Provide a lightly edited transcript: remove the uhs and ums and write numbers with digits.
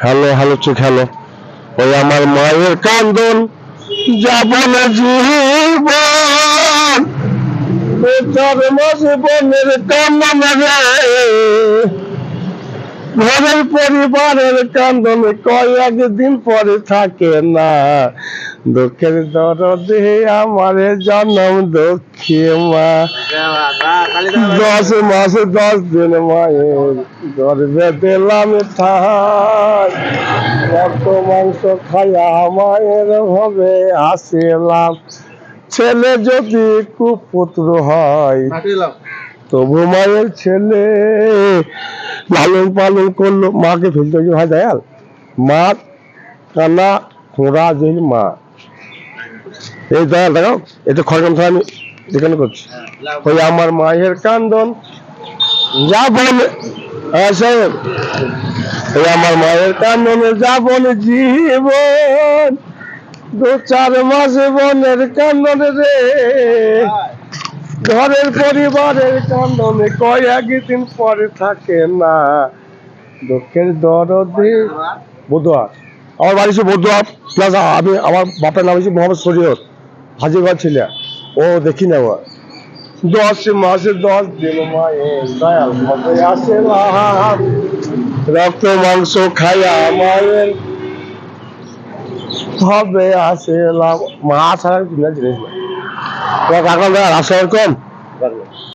Hello hello চোখ hello. ওই আমার মায়ের কান্দন যাব না জীবন, বেচার মাঝে বনের কান্দন রে, ঘরের পরিবারের কান্দন কয়েকদিন পরে থাকে না। দুঃখের দরদে আমারে জন্ম দুঃখী মা, 10 মাস 10 দিন মায়ের গর্ভে দিলাম ঠাই, রক্ত মাংস খাইয়া মায়ের ভাবে আসিলাম। ছেলে যদি কুপুত্র হয় তবু মায়ের ছেলে, লালন পালন করলো, মাকে ফেলতে হয় দয়াল, মা কান্না খোঁড়া যে মা। এই দয়াল দেখো, এটা খড়গ্রাম থেকে আমি যেখানে করছি। ওই আমার মায়ের কান্দন যাবন, সাহেব ওই আমার মায়ের কান্দনে যাবন জীবন, 2-4 মাস বনের কান্দনে রে, ঘরের পরিবারের কান্দনে কয়েকদিন পরে থাকে না। দুঃখের দরদে বদুয়া, আমার বাড়ি হচ্ছে বদুয়া প্লাস, আমি আমার বাপের নাম হচ্ছে মোহাম্মদ শরীয়ত, হাজিগঞ্জ ছিল। ও দেখি না, 10 মাসে 10 দিন মায়ের দয়াল ভাবে আসিলাম, রক্ত মাংস খাইয়া মায়ের ভাবে আসিলাম। মা ছাড়া জিনিস না, রাখলাম দয়াল, আসসালাম আলাইকুম।